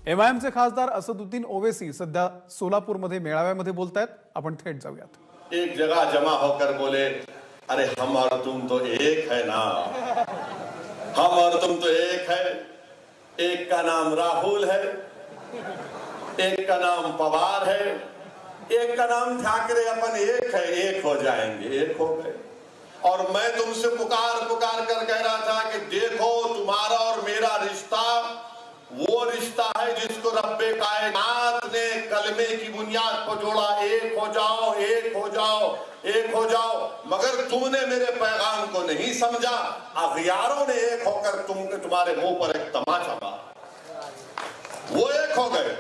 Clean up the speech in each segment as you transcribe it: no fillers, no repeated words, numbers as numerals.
एमआयएमचे खासदार असदुद्दीन ओवैसी सध्या सोलापूरमध्ये मेळाव्यामध्ये बोलतायत। आपण थेट जाऊयात। एक जगह जमा होकर बोले, अरे हम और तुम तो एक है ना, हम और तुम तो एक है। एक का नाम राहुल है, एक का नाम पवार है, एक का नाम ठाकरे। अपन एक है, एक हो जाएंगे, एक हो गए। और मैं तुमसे पुकार पुकार कर कह रहा था कि देखो तुम्हारा और मेरा रिश्ता वो रिश्ता है जिसको रब्बे कायनात ने कलमे की बुनियाद पर जोड़ा, एक हो जाओ, एक हो जाओ, एक हो जाओ। मगर तुमने मेरे पैगाम को नहीं समझा। अगियारों ने एक होकर तुम्हारे मुंह पर एक तमाचा मारा, वो एक हो गए।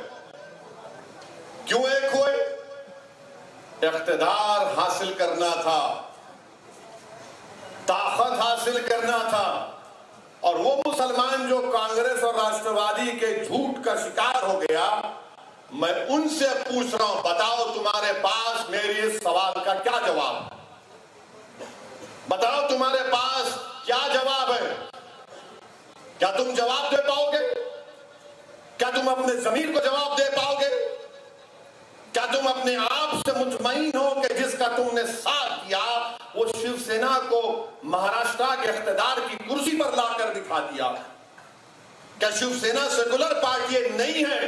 क्यों एक हुए? इख्तिदार हासिल करना था, ताकत हासिल करना था। और वो मुसलमान जो कांग्रेस और राष्ट्रवादी के झूठ का शिकार हो गया, मैं उनसे पूछ रहा हूं, बताओ तुम्हारे पास मेरे इस सवाल का क्या जवाब? बताओ तुम्हारे पास क्या जवाब है? क्या तुम जवाब दे पाओगे? क्या तुम अपने ज़मीर को जवाब दे पाओगे? क्या तुम अपने आप से मुतमईन हो कि जिसका तुमने साथ दिया वो शिवसेना को महाराष्ट्र के इख्तिदार की कुर्सी पर लाकर दिखा दिया? क्या शिवसेना सेकुलर पार्टी नहीं है?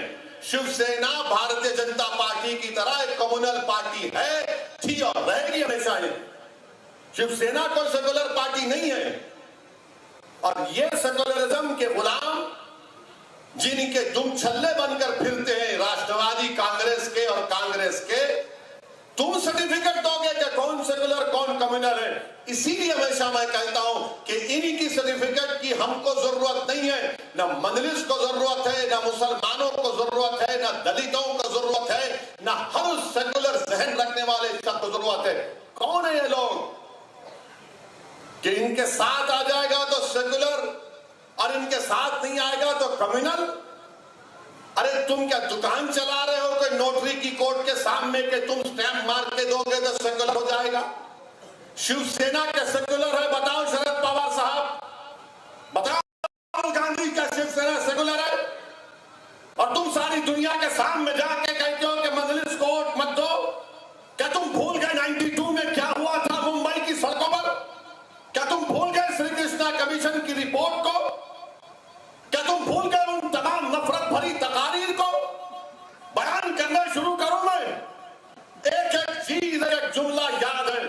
शिवसेना भारतीय जनता पार्टी की तरह एक कम्युनल पार्टी है, थी और रहेगी हमेशा। शिवसेना कोई सेकुलर पार्टी नहीं है। और ये सेकुलरिज्म के गुलाम जिनके दुम छल्ले बनकर फिरते हैं राष्ट्रवादी कांग्रेस के और कांग्रेस के, तुम सर्टिफिकेट दोगे कि कौन सेकुलर कौन कम्युनल है? इसीलिए हमेशा मैं कहता हूं कि इन्हीं की सर्टिफिकेट की हमको जरूरत नहीं है। ना मंजलिस को जरूरत है, ना मुसलमानों को जरूरत है, ना दलितों को जरूरत है, ना हर उस सेकुलर जहन रखने वाले को जरूरत है। कौन है ये लोग कि इनके साथ आ जाएगा तो सेकुलर और इनके साथ नहीं आएगा तो कम्युनल? अरे तुम क्या दुकान चला रहे हो कोई नोटरी की कोर्ट के सामने के तुम स्टैंप मार के दोगे तो सेकुलर हो जाएगा? शिवसेना क्या सेकुलर है? बताओ शरद पवार साहब, बताओ राहुल गांधी क्या शिवसेना सेकुलर है? और तुम सारी दुनिया के सामने जाके कहते हो कि मजलिस को वोट मत दो। क्या तुम भूल गए 92 में क्या हुआ था मुंबई की सड़कों पर? क्या तुम भूल गए श्री कृष्णा कमीशन की रिपोर्ट को? क्या तुम भूल गए उन तमाम नफरत भरी तकारीर को? बयान करना शुरू करूं मैं, एक एक चीज एक जुमला याद है।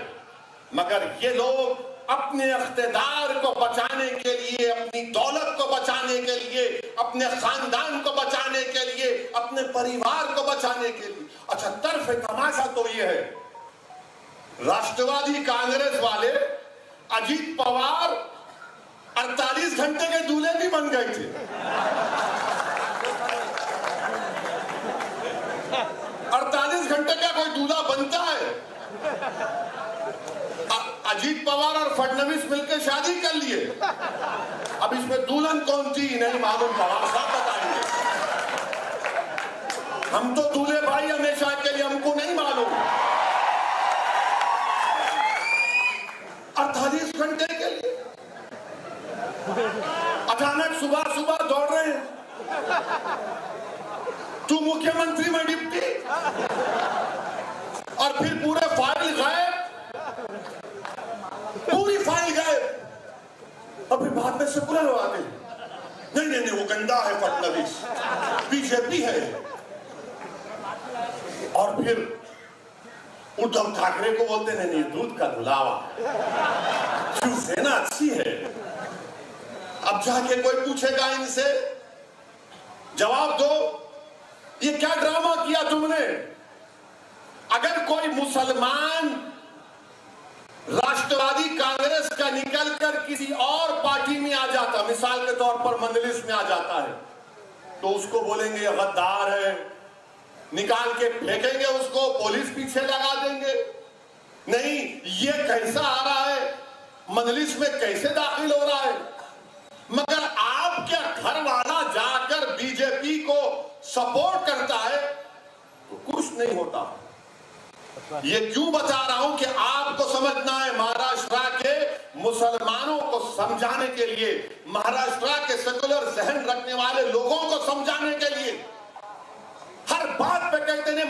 मगर ये लोग अपने इख्तिदार को बचाने के लिए, अपनी दौलत को बचाने के लिए, अपने खानदान को बचाने के लिए, अपने परिवार को बचाने के लिए। अच्छा, तर्फ तमाशा तो ये है, राष्ट्रवादी कांग्रेस वाले अजीत पवार 48 घंटे के दूल्हे भी बन गए थे। 48 घंटे का कोई दूल्हा बनता है? अजीत पवार और फडणवीस मिलकर शादी कर लिए। अब इसमें दुल्हन कौन थी नहीं मालूम, पवार साहब बताएंगे। हम तो दूल्हे भाई हमेशा के लिए, हमको नहीं मालूम। 48 घंटे के लिए अचानक सुबह सुबह दौड़ रहे हैं, तू मुख्यमंत्री में डिप्टी, और फिर पूरे फाइल गायब, पूरी फाइल गायब। और फिर बाद में सेकुलर हो आगे, नहीं नहीं नहीं वो गंदा है फडणवीस, बीजेपी है। और फिर उद्धव ठाकरे को बोलते नहीं दूध का धुलावा, शिवसेना अच्छी है। अब जाके कोई पूछेगा इनसे, जवाब दो, ये क्या ड्रामा किया तुमने? अगर कोई मुसलमान राष्ट्रवादी कांग्रेस का निकलकर किसी और पार्टी में आ जाता, मिसाल के तौर पर मंजलिस में आ जाता है, तो उसको बोलेंगे ये गद्दार है, निकाल के फेंकेंगे उसको, पुलिस पीछे लगा देंगे। नहीं, ये कैसा आ रहा है, मंजलिस में कैसे दाखिल हो रहा है? मगर आपके घर वाला जाकर बीजेपी को सपोर्ट करता है तो कुछ नहीं होता। ये क्यों बता रहा हूं कि आपको समझना है, महाराष्ट्र के मुसलमानों को समझाने के लिए, महाराष्ट्र के सेकुलर जहन रखने वाले लोगों को समझाने के लिए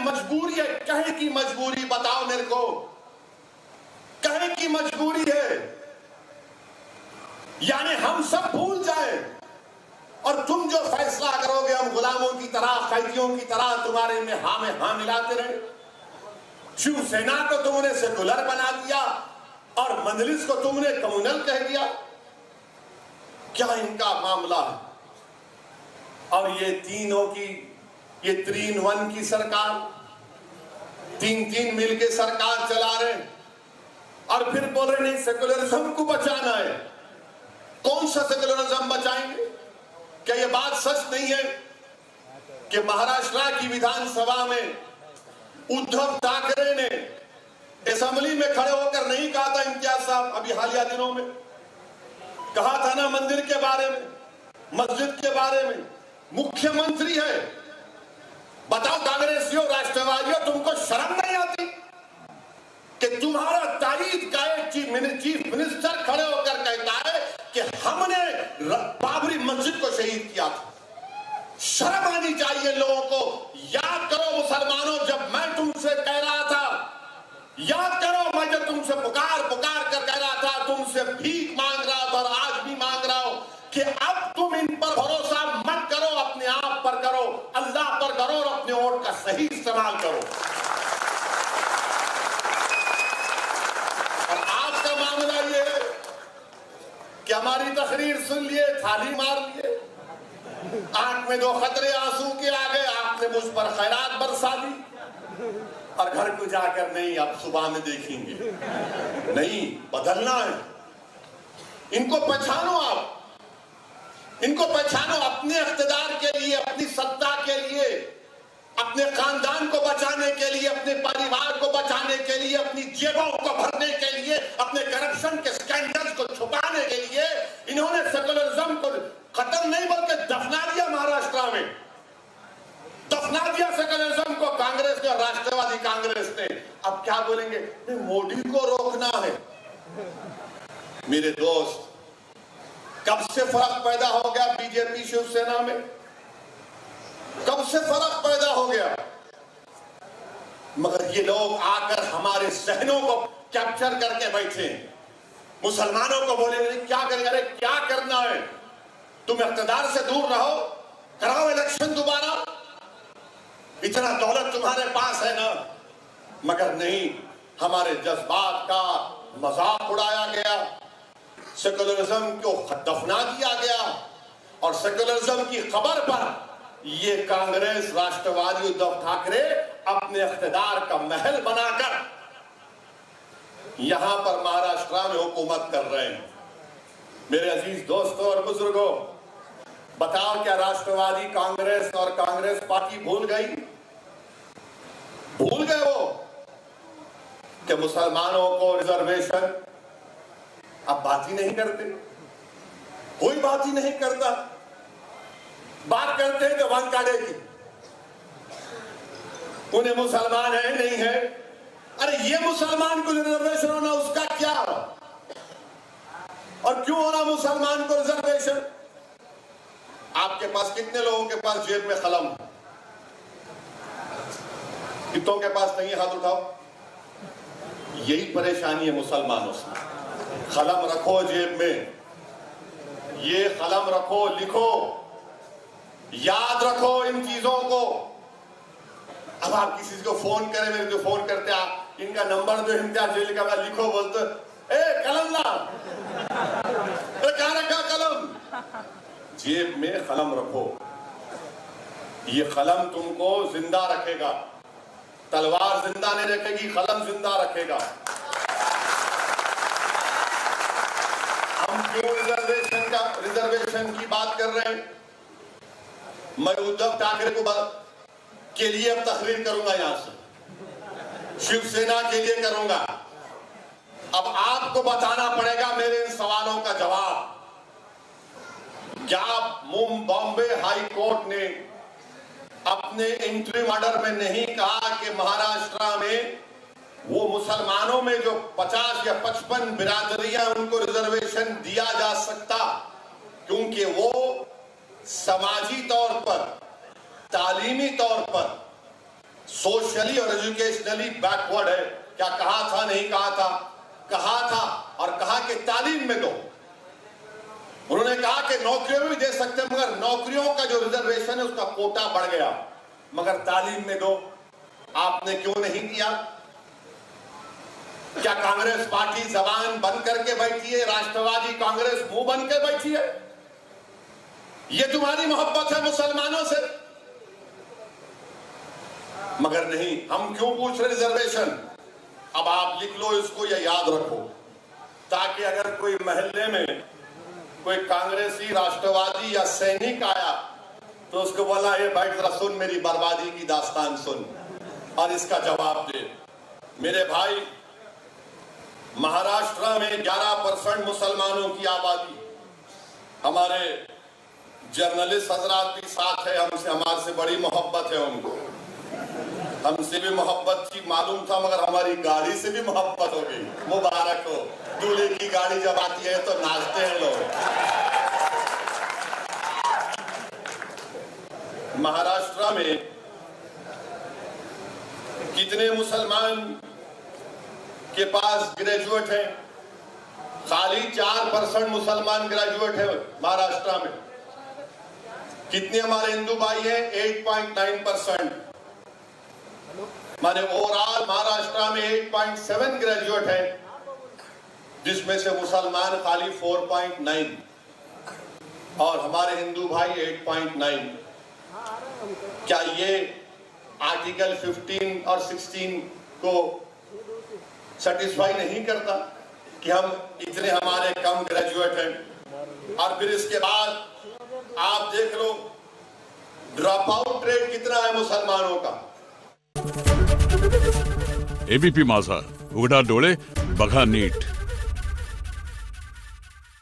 मजबूरी है, कहे की मजबूरी बताओ मेरे को, कहे की मजबूरी है। यानी हम सब भूल जाए और तुम जो फैसला करोगे हम गुलामों की तरह, कैदियों की तरह तुम्हारे में हाँ मिलाते रहे। शिवसेना को तुमने सेकुलर बना दिया और मजलिस को तुमने कम्युनल कह दिया। क्या इनका मामला है? और ये तीनों की, ये 3 in 1 की सरकार, 3 मिलके सरकार चला रहे और फिर बोल रहे नहीं सेकुलरिज्म को बचाना है। कौन सा सेकुलरिज्म बचाएंगे? क्या ये बात सच नहीं है कि महाराष्ट्र की विधानसभा में उद्धव ठाकरे ने असेंबली में खड़े होकर नहीं कहा था, इम्तियाज साहब अभी हालिया दिनों में कहा था ना मंदिर के बारे में, मस्जिद के बारे में, मुख्यमंत्री है। बताओ कांग्रेसियों, राष्ट्रवादियों, तुमको शर्म नहीं आती कि तुम्हारा तारीख का एक चीफ मिनिस्टर खड़े होकर कहता है कि हमने बाबरी मस्जिद को शहीद किया था। शर्म आनी चाहिए लोगों को। याद करो मुसलमानों, जब मैं तुमसे कह रहा था, याद करो मैं जब तुमसे पुकार कर कह रहा था, तुमसे भीख मांग रहा था और आज भी मांग रहा हूं कि अब तुम इन पर भरोसा मत करो, अपने आप पर करो, अल्लाह पर करो और अपने वोट का सही इस्तेमाल करो। और आज का मामला ये है कि हमारी तकरीर सुन लिए, थाली मार लिए, आंख में 2 खतरे आंसू के आ गए, आपने मुझ पर खैरात बरसा दी और घर को जाकर नहीं अब सुबह में देखेंगे। नहीं, बदलना है। इनको पहचानो, आप इनको पहचानो। अपने इख्तिदार के लिए, अपनी सत्ता के लिए, अपने खानदान को बचाने के लिए, अपने परिवार को बचाने के लिए, अपनी जेबों को भरने के लिए, अपने करप्शन के स्कैंडल्स को छुपाने के लिए इन्होंने सेकुलरिज्म को खत्म नहीं बल्कि दफना दिया। महाराष्ट्र में दफना दिया सेकुलरिज्म को कांग्रेस ने और राष्ट्रवादी कांग्रेस ने। अब क्या बोलेंगे? मोदी को रोकना है। मेरे दोस्त, कब से फर्क पैदा हो गया बीजेपी शिवसेना में? कब से फर्क पैदा हो गया? मगर ये लोग आकर हमारे जहनों को कैप्चर करके बैठे। मुसलमानों को बोलेंगे क्या करेंगे? अरे क्या करना है? तुम इख्तिदार से दूर रहो, कराओ इलेक्शन दोबारा, इतना दौलत तुम्हारे पास है ना। मगर नहीं, हमारे जज्बात का मजाक उड़ाया गया, सेकुलरिज्म को दफना दिया गया और सेकुलरिज्म की खबर पर ये कांग्रेस, राष्ट्रवादी, उद्धव ठाकरे अपने इख्तिदार का महल बनाकर यहां पर महाराष्ट्र में हुकूमत कर रहे हैं। मेरे अजीज दोस्तों और बुजुर्गों, बताओ क्या राष्ट्रवादी कांग्रेस और कांग्रेस पार्टी भूल गई? भूल गए वो कि मुसलमानों को रिजर्वेशन? अब बात ही नहीं करते, कोई बात ही नहीं करता। बात करते हैं जवान काड़े की, उन्हें मुसलमान है नहीं है। अरे ये मुसलमान को रिजर्वेशन होना उसका क्या, और क्यों होना मुसलमान को रिजर्वेशन? आपके पास कितने लोगों के पास जेब में कलम? कितनों के पास नहीं? हाथ उठाओ। यही परेशानी है मुसलमानों से। कलम रखो जेब में, ये कलम रखो, लिखो, याद रखो इन चीजों को। अब आप किसी को फोन करें, मेरे को फोन करते आप, इनका नंबर दो, इम्तियाज जेल का, लिखो, बोलते ए कलम ला, कहां रखा कलम? जेब में कलम रखो। ये कलम तुमको जिंदा रखेगा। तलवार जिंदा नहीं रखेगी, कलम जिंदा रखेगा। हम क्यों रिजर्वेशन की बात कर रहे हैं? मैं उद्धव ठाकरे को के लिए अब तकरीर करूंगा, यहां से शिवसेना के लिए करूंगा। अब आपको बताना पड़ेगा मेरे इन सवालों का जवाब। क्या बॉम्बे हाई कोर्ट ने अपने इंटरिम ऑर्डर में नहीं कहा कि महाराष्ट्र में वो मुसलमानों में जो 50 या 55 बिरादरियां उनको रिजर्वेशन दिया जा सकता, क्योंकि वो समाजी तौर पर, तालीमी तौर पर, सोशली और एजुकेशनली बैकवर्ड है। क्या कहा था, नहीं कहा था? कहा था और कहा कि तालीम में दो। उन्होंने कहा कि नौकरियों में भी दे सकते हैं, मगर नौकरियों का जो रिजर्वेशन है उसका कोटा बढ़ गया, मगर तालीम में दो। आपने क्यों नहीं किया? क्या कांग्रेस पार्टी जबान बंद करके बैठी है? राष्ट्रवादी कांग्रेस मुंह बन के बैठी है? ये तुम्हारी मोहब्बत है मुसलमानों से? मगर नहीं, हम क्यों पूछ रहे रिजर्वेशन? अब आप लिख लो इसको या याद रखो, ताकि अगर कोई महल्ले में कोई कांग्रेसी, राष्ट्रवादी या सैनिक आया तो उसको बोला, ये भाई जरा सुन, मेरी बर्बादी की दास्तान सुन और इसका जवाब दे। मेरे भाई, महाराष्ट्र में 11% मुसलमानों की आबादी, हमारे जर्नलिस्ट हजरात भी साथ है, हमसे, हमारे से बड़ी मोहब्बत है उनको, हमसे भी मोहब्बत थी, मालूम था, मगर हमारी गाड़ी से भी मोहब्बत हो गई। मुबारक हो, दूल्हे की गाड़ी जब आती है तो नाचते हैं लोग। महाराष्ट्र में कितने मुसलमान के पास ग्रेजुएट हैं? खाली 4% मुसलमान ग्रेजुएट है महाराष्ट्र में। कितने हमारे हिंदू भाई हैं? 8.9%। माने ओवरऑल महाराष्ट्र में 8.7 ग्रेजुएट है, जिसमें से मुसलमान खाली 4.9 और हमारे हिंदू भाई 8.9। क्या ये आर्टिकल 15 और 16 को सेटिस्फाई नहीं करता कि हम इतने हमारे कम ग्रेजुएट हैं? और फिर इसके बाद आप देख लो ड्रॉप आउट रेट कितना है मुसलमानों का। एबीपी माझा, उघडा डोळे बघा नीट।